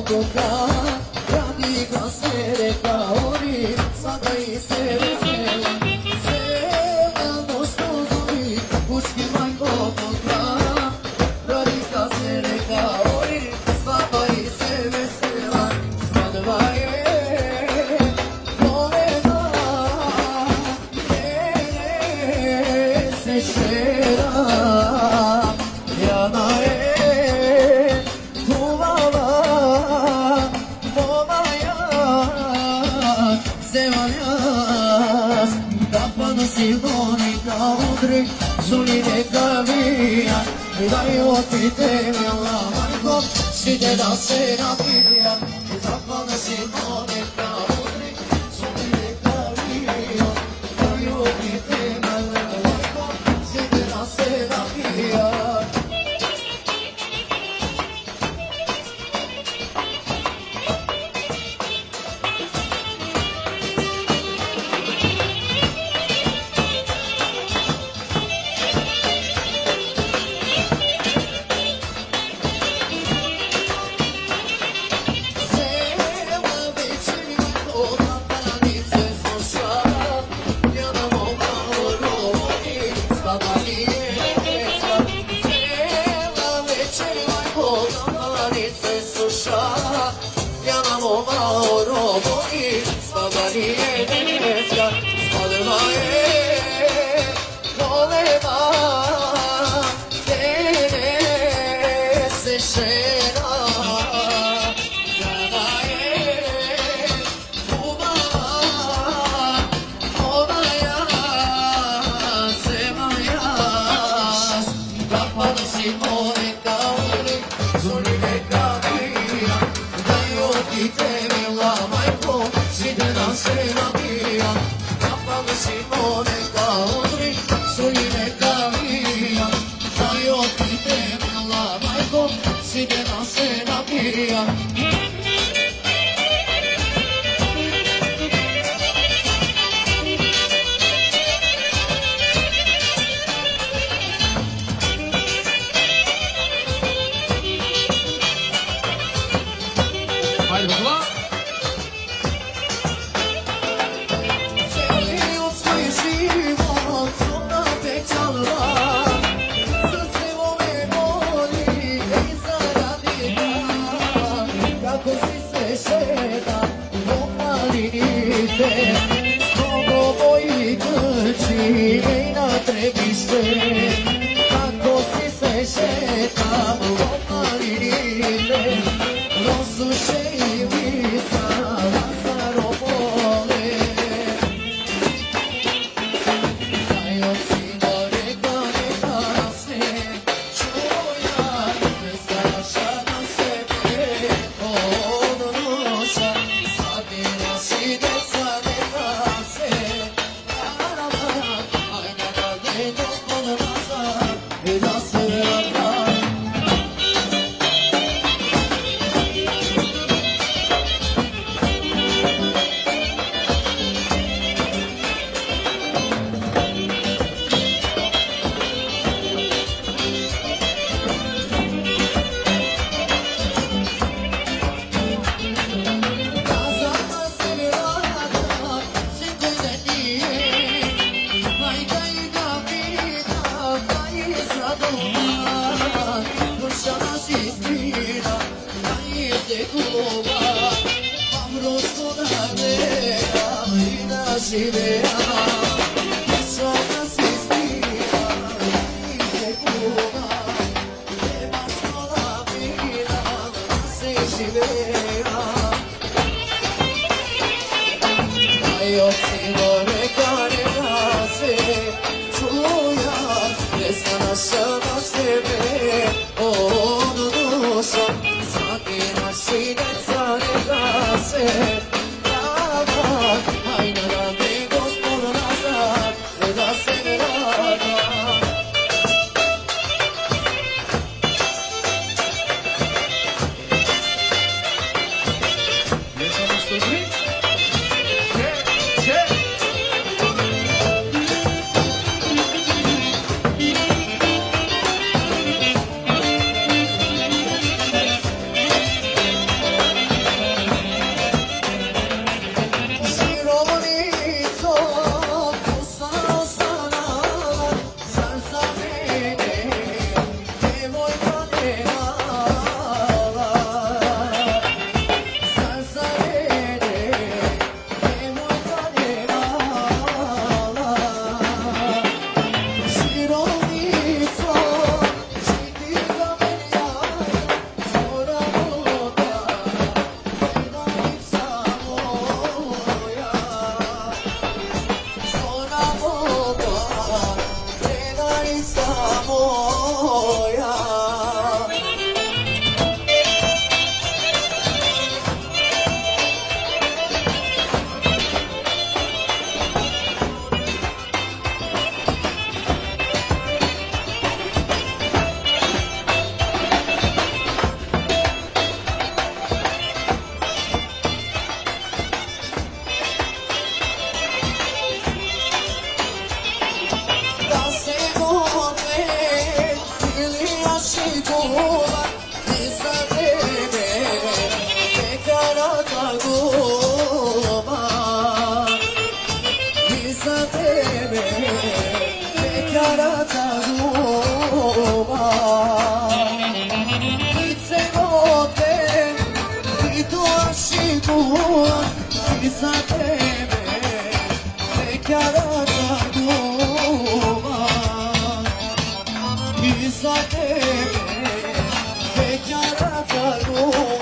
odluka, radika se reka ori, sada i se vesela. Sela noćno zori, puški majko odluka, radika se reka ori, sada i se vesela. Svadba je volena, mene se šera, Jana je kuvala, Zevaljas, tapano silvonika udri, zuli neka vija, daj otite mila majko, side da se napija, tapano silvonika udri, zuli neka vija, daj otite mila majko, side da se napija. tebe Pekaraca ljubav Lice vode I to ašikuan I za tebe Pekaraca ljubav I za tebe Pekaraca ljubav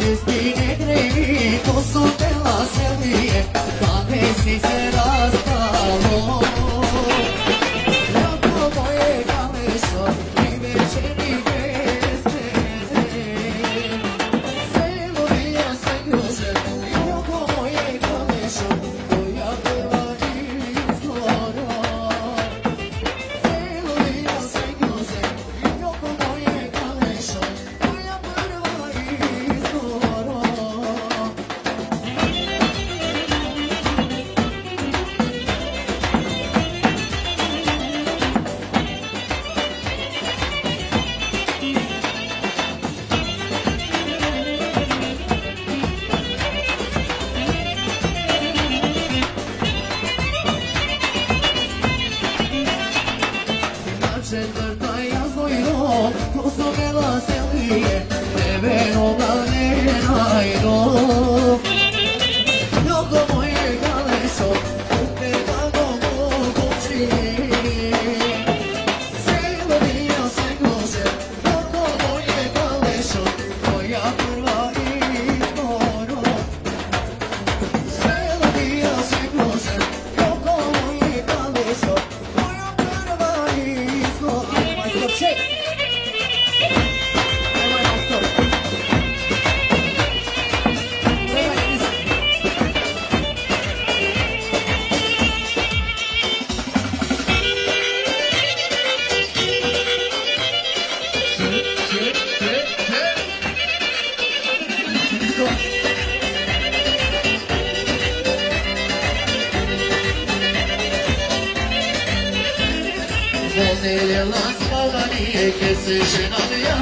Respire, negre, posso della serie, ma che se scenaria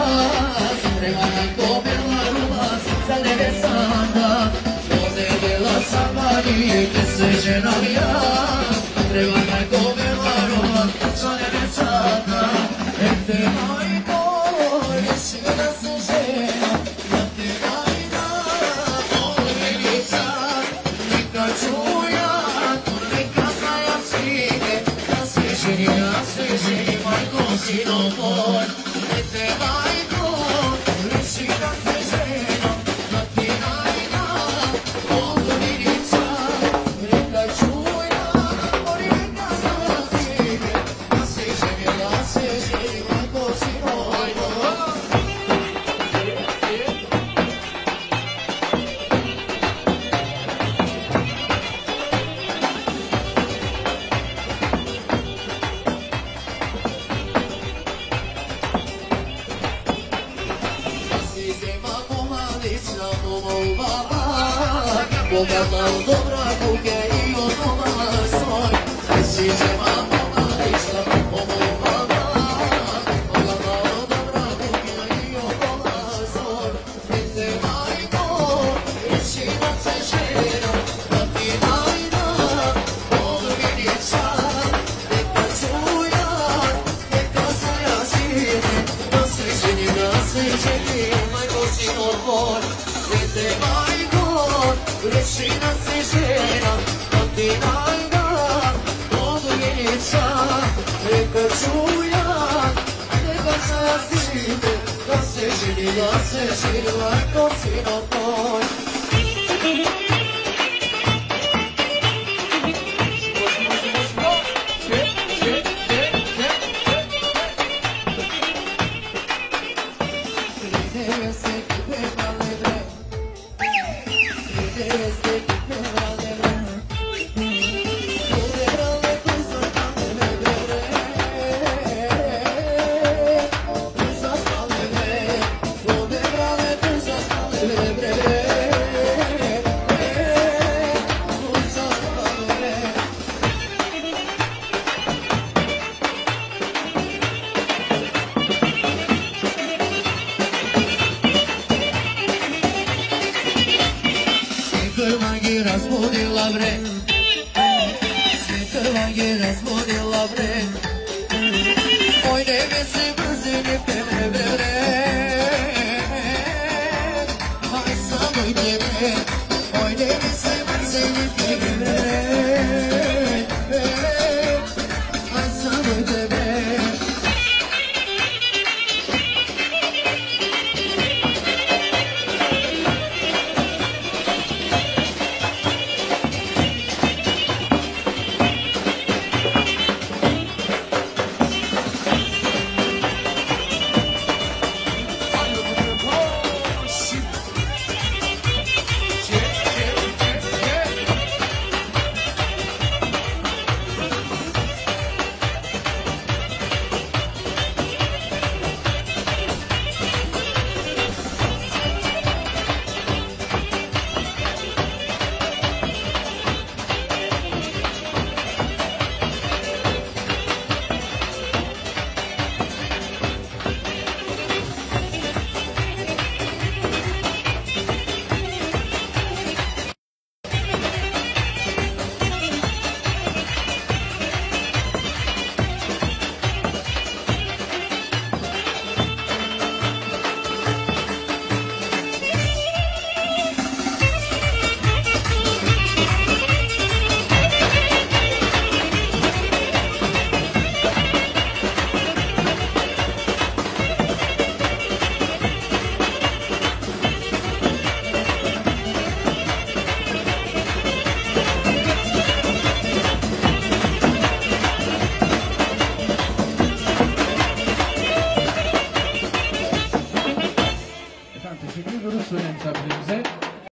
rimane come la ruba senza deve santa come della sabani che se scenaria rimane come la ruba senza deve santa e te mai poi si vede se scena e te mai da come inizia mi cacciuia come casa e assine se sceni mai così non vuoi e te mai con riuscita se scena mattina in là quando inizia mi cacciuia ora in casa e assine se sceni mai così non vuoi Bogata dobra kuke I odoma svoj Si žema mama lična Omo mama Bogata dobra kuke I odoma svoj Ite majko Rešina se žena Da ti najda Odvinica Neka čuja Neka saja sine Da se ženi Majko sino tvoj Ite majko Rešina se žena, da ti najda odvijenica, neka čuja, neka se sine, da se ženi, lako sino tvoj. Razbudila bre, Svetlana je razbudila bre, oj nebe se brzine pevre bre bre, aj samo i tebe.